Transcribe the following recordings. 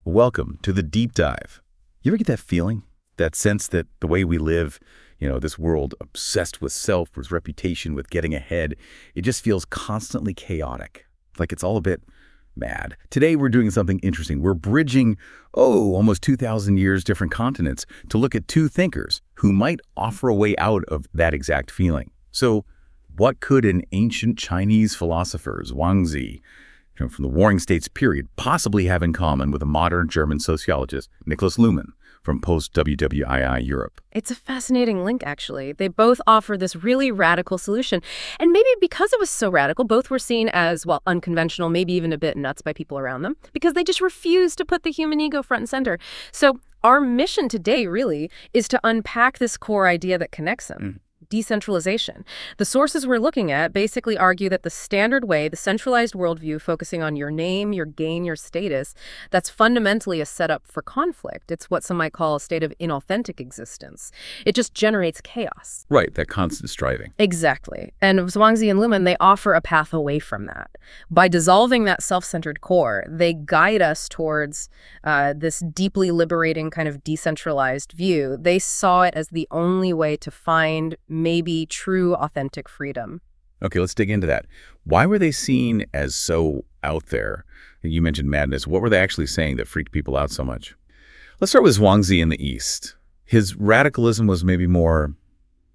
Welcome to the deep dive. You ever get that feeling? That sense that the way we live, this world obsessed with self, with reputation, with getting ahead, it just feels constantly chaotic. Like it's all a bit mad. Today we're doing something interesting. We're bridging, almost 2,000 years, different continents to look at two thinkers who might offer a way out of that exact feeling. So what could an ancient Chinese philosopher, Zhuangzi, from the Warring States period, possibly have in common with a modern German sociologist, Niklas Luhmann, from post-WWII Europe? It's a fascinating link, actually. They both offer this really radical solution. And maybe because it was so radical, both were seen as, unconventional, maybe even a bit nuts by people around them, because they just refused to put the human ego front and center. So our mission today, really, is to unpack this core idea that connects them. Decentralization. The sources we're looking at basically argue that the standard way, the centralized worldview focusing on your name, your gain, your status, that's fundamentally a setup for conflict. It's what some might call a state of inauthentic existence. It just generates chaos. Right, that constant striving. Exactly. And Zhuangzi and Luhmann, they offer a path away from that. By dissolving that self-centered core, they guide us towards this deeply liberating kind of decentralized view. They saw it as the only way to find maybe true, authentic freedom. Okay, let's dig into that. Why were they seen as so out there? You mentioned madness. What were they actually saying that freaked people out so much? Let's start with Zhuangzi in the East. His radicalism was maybe more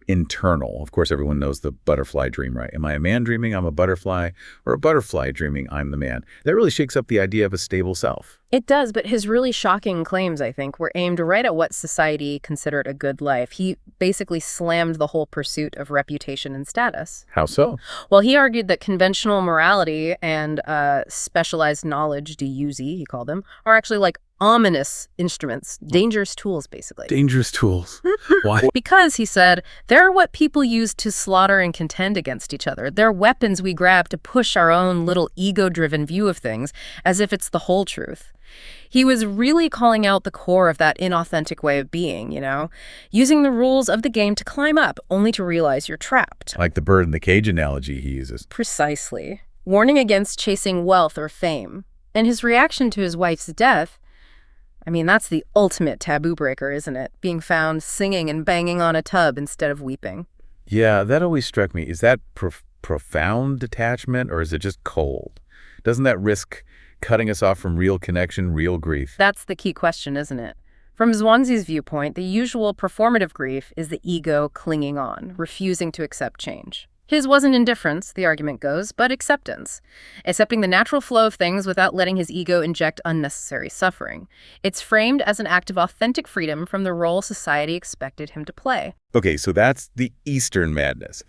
internal. Of course, everyone knows the butterfly dream, right? Am I a man dreaming I'm a butterfly, or a butterfly dreaming I'm the man? That really shakes up the idea of a stable self. It does, but his really shocking claims, I think, were aimed right at what society considered a good life. He basically slammed the whole pursuit of reputation and status. How so? Well, he argued that conventional morality and specialized knowledge, DUZ, he called them, are actually like ominous instruments, dangerous tools, basically. Dangerous tools. Why? Because, he said, they're what people use to slaughter and contend against each other. They're weapons we grab to push our own little ego-driven view of things as if it's the whole truth. He was really calling out the core of that inauthentic way of being, using the rules of the game to climb up, only to realize you're trapped. Like the bird in the cage analogy he uses. Precisely. Warning against chasing wealth or fame. And his reaction to his wife's death, that's the ultimate taboo breaker, isn't it? Being found singing and banging on a tub instead of weeping. Yeah, that always struck me. Is that profound detachment, or is it just cold? Doesn't that risk cutting us off from real connection, real grief? That's the key question, isn't it? From Zhuangzi's viewpoint, the usual performative grief is the ego clinging on, refusing to accept change. His wasn't indifference, the argument goes, but acceptance. Accepting the natural flow of things without letting his ego inject unnecessary suffering. It's framed as an act of authentic freedom from the role society expected him to play. Okay, so that's the Eastern madness.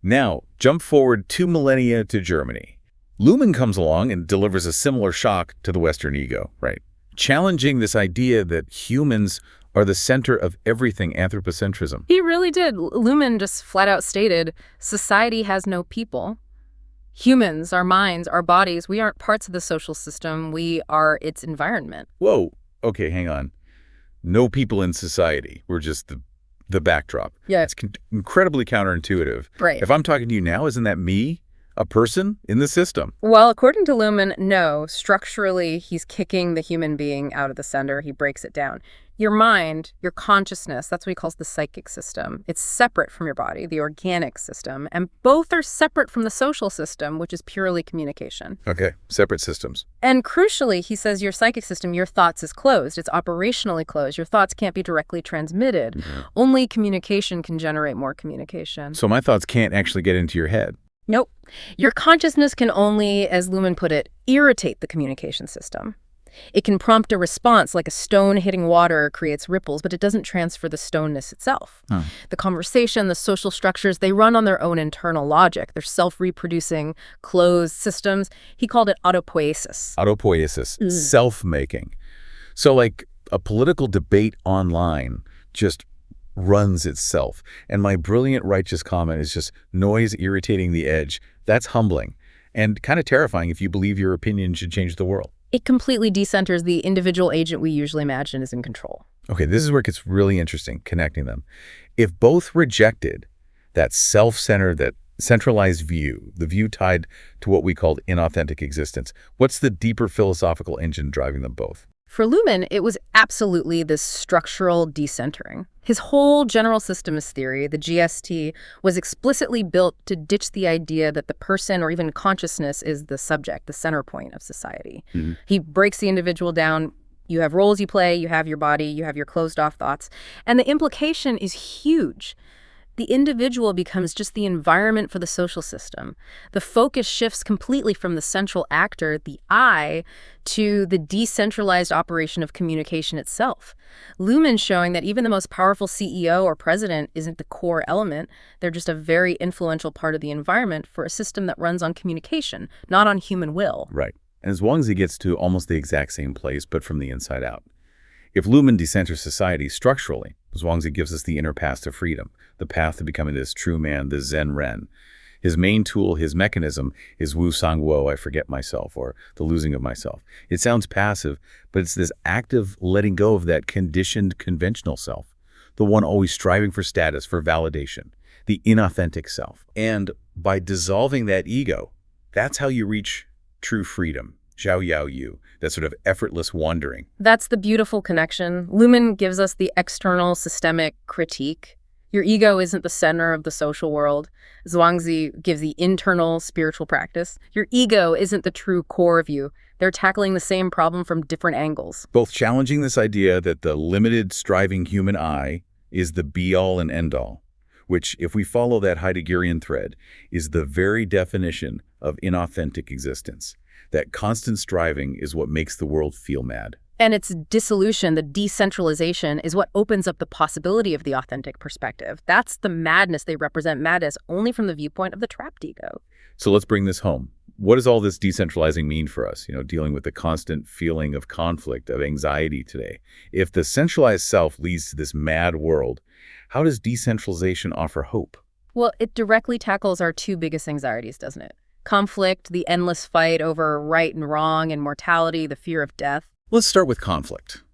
Now, jump forward 2 millennia to Germany. Luhmann comes along and delivers a similar shock to the Western ego, right? Challenging this idea that humans are the center of everything, anthropocentrism. He really did. Luhmann just flat out stated, society has no people. Humans, our minds, our bodies, we aren't parts of the social system. We are its environment. Whoa. Okay, hang on. No people in society. We're just the backdrop. Yeah. It's incredibly counterintuitive. Right. If I'm talking to you now, isn't that me? A person in the system? Well, according to Luhmann, no. Structurally, he's kicking the human being out of the center. He breaks it down. Your mind, your consciousness, that's what he calls the psychic system. It's separate from your body, the organic system, and both are separate from the social system, which is purely communication. Okay, separate systems. And crucially, he says your psychic system, your thoughts, is closed. It's operationally closed. Your thoughts can't be directly transmitted. Mm-hmm. Only communication can generate more communication. So my thoughts can't actually get into your head? Nope. Your consciousness can only, as Luhmann put it, irritate the communication system. It can prompt a response, like a stone hitting water creates ripples, but it doesn't transfer the stoneness itself. The conversation, the social structures, they run on their own internal logic. They're self-reproducing, closed systems. He called it autopoiesis. Autopoiesis, self-making. So like a political debate online just runs itself. And my brilliant righteous comment is just noise irritating the edge. That's humbling and kind of terrifying if you believe your opinion should change the world. It completely decenters the individual agent we usually imagine is in control. Okay, this is where it gets really interesting, connecting them. If both rejected that self-centered, that centralized view, the view tied to what we called inauthentic existence, what's the deeper philosophical engine driving them both? For Luhmann, it was absolutely this structural decentering. His whole general systems theory, the GST, was explicitly built to ditch the idea that the person or even consciousness is the subject, the center point of society. He breaks the individual down. You have roles you play, you have your body, you have your closed-off thoughts. And the implication is huge. The individual becomes just the environment for the social system. The focus shifts completely from the central actor, the I, to the decentralized operation of communication itself. Luhmann showing that even the most powerful CEO or president isn't the core element. They're just a very influential part of the environment for a system that runs on communication, not on human will. Right. And Zhuangzi gets to almost the exact same place, but from the inside out. If Luhmann decenters society structurally, Zhuangzi gives us the inner path to freedom, the path to becoming this true man, the Zen Ren. His main tool, his mechanism, is Wu Sang Wo, I forget myself, or the losing of myself. It sounds passive, but it's this active letting go of that conditioned, conventional self, the one always striving for status, for validation, the inauthentic self. And by dissolving that ego, that's how you reach true freedom. Zhao Yao Yu, that sort of effortless wandering. That's the beautiful connection. Luhmann gives us the external systemic critique. Your ego isn't the center of the social world. Zhuangzi gives the internal spiritual practice. Your ego isn't the true core of you. They're tackling the same problem from different angles. Both challenging this idea that the limited, striving human I is the be-all and end-all, which, if we follow that Heideggerian thread, is the very definition of inauthentic existence. That constant striving is what makes the world feel mad. And its dissolution, the decentralization, is what opens up the possibility of the authentic perspective. That's the madness they represent, madness only from the viewpoint of the trapped ego. So let's bring this home. What does all this decentralizing mean for us, dealing with the constant feeling of conflict, of anxiety today? If the centralized self leads to this mad world, how does decentralization offer hope? Well, it directly tackles our two biggest anxieties, doesn't it? Conflict, the endless fight over right and wrong, and mortality, the fear of death. Let's start with conflict.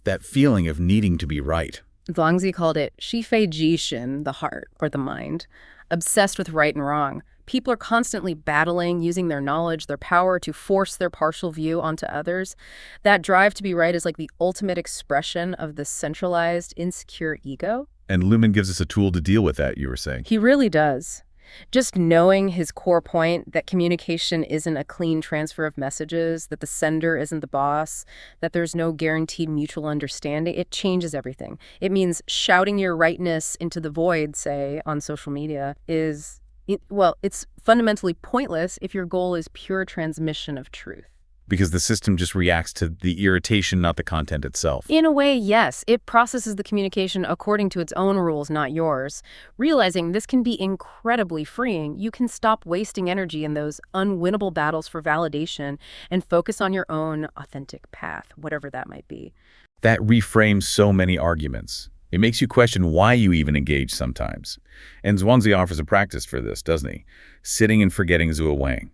That feeling of needing to be right. Zhuangzi called it shifei jishin, the heart, or the mind, obsessed with right and wrong. People are constantly battling, using their knowledge, their power to force their partial view onto others. That drive to be right is like the ultimate expression of the centralized, insecure ego. And Luhmann gives us a tool to deal with that, you were saying. He really does. Just knowing his core point, that communication isn't a clean transfer of messages, that the sender isn't the boss, that there's no guaranteed mutual understanding, it changes everything. It means shouting your rightness into the void, say, on social media is, it's fundamentally pointless if your goal is pure transmission of truth. Because the system just reacts to the irritation, not the content itself. In a way, yes. It processes the communication according to its own rules, not yours. Realizing this can be incredibly freeing, you can stop wasting energy in those unwinnable battles for validation and focus on your own authentic path, whatever that might be. That reframes so many arguments. It makes you question why you even engage sometimes. And Zhuangzi offers a practice for this, doesn't he? Sitting and forgetting Zhuo Wang.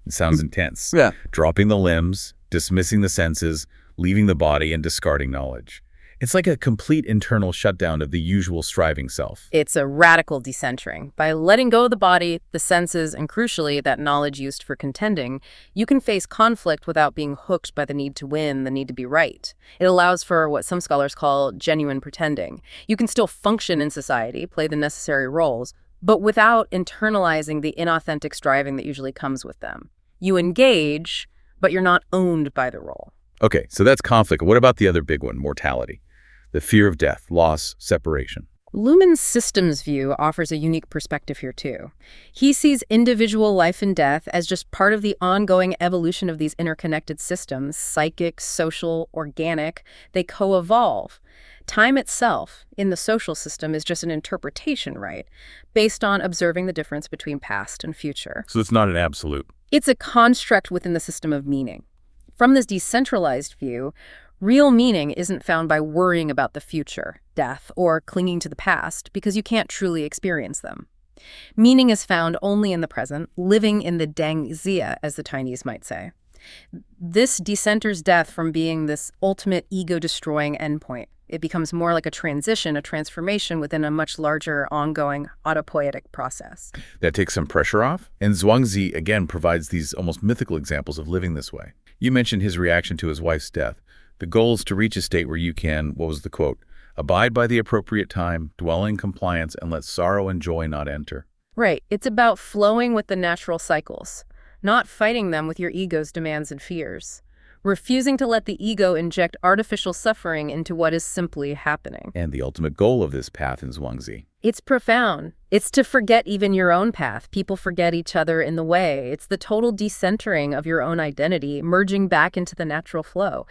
It sounds intense. Yeah. Dropping the limbs, dismissing the senses, leaving the body, and discarding knowledge. It's like a complete internal shutdown of the usual striving self. It's a radical decentering. By letting go of the body, the senses, and crucially, that knowledge used for contending, you can face conflict without being hooked by the need to win, the need to be right. It allows for what some scholars call genuine pretending. You can still function in society, play the necessary roles, but without internalizing the inauthentic striving that usually comes with them. You engage, but you're not owned by the role. Okay, so that's conflict. What about the other big one, mortality? The fear of death, loss, separation. Luhmann's systems view offers a unique perspective here, too. He sees individual life and death as just part of the ongoing evolution of these interconnected systems, psychic, social, organic. They co-evolve. Time itself in the social system is just an interpretation, right? Based on observing the difference between past and future. So it's not an absolute. It's a construct within the system of meaning. From this decentralized view, real meaning isn't found by worrying about the future, death, or clinging to the past because you can't truly experience them. Meaning is found only in the present, living in the Deng Xia, as the Chinese might say. This decenters death from being this ultimate ego-destroying endpoint. It becomes more like a transition, a transformation within a much larger, ongoing, autopoietic process. That takes some pressure off. And Zhuangzi, again, provides these almost mythical examples of living this way. You mentioned his reaction to his wife's death. The goal is to reach a state where you can, what was the quote, abide by the appropriate time, dwell in compliance, and let sorrow and joy not enter. Right. It's about flowing with the natural cycles, not fighting them with your ego's demands and fears. Refusing to let the ego inject artificial suffering into what is simply happening. And the ultimate goal of this path in Zhuangzi. It's profound. It's to forget even your own path. People forget each other in the way. It's the total decentering of your own identity, merging back into the natural flow.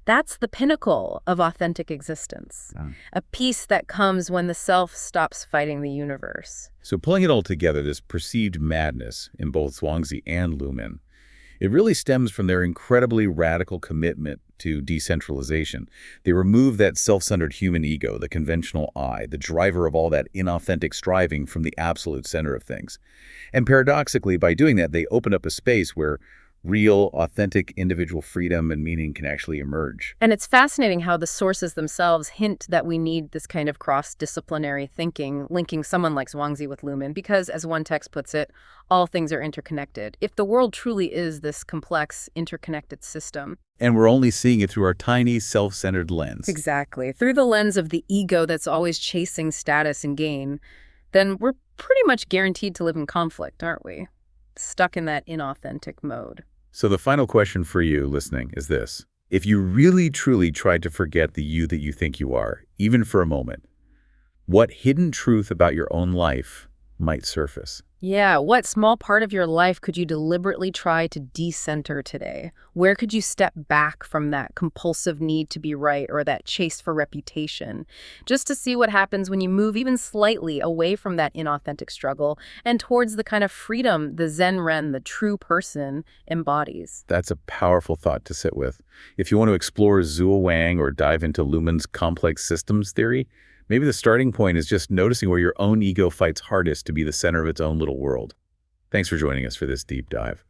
That's the pinnacle of authentic existence. A peace that comes when the self stops fighting the universe. So pulling it all together, this perceived madness in both Zhuangzi and Lumen, it really stems from their incredibly radical commitment to decentralization. They remove that self-centered human ego, the conventional I, the driver of all that inauthentic striving from the absolute center of things. And paradoxically, by doing that, they open up a space where real, authentic individual freedom and meaning can actually emerge. And it's fascinating how the sources themselves hint that we need this kind of cross-disciplinary thinking, linking someone like Zhuangzi with Lumen, because, as one text puts it, all things are interconnected. If the world truly is this complex, interconnected system. And we're only seeing it through our tiny, self-centered lens. Exactly. Through the lens of the ego that's always chasing status and gain, then we're pretty much guaranteed to live in conflict, aren't we? Stuck in that inauthentic mode. So the final question for you listening is this. If you really truly tried to forget the you that you think you are, even for a moment, what hidden truth about your own life might surface? Yeah, what small part of your life could you deliberately try to decenter today? Where could you step back from that compulsive need to be right or that chase for reputation? Just to see what happens when you move even slightly away from that inauthentic struggle and towards the kind of freedom the Zen Ren, the true person, embodies. That's a powerful thought to sit with. If you want to explore Zhuo Wang or dive into Lumen's complex systems theory, maybe the starting point is just noticing where your own ego fights hardest to be the center of its own little world. Thanks for joining us for this deep dive.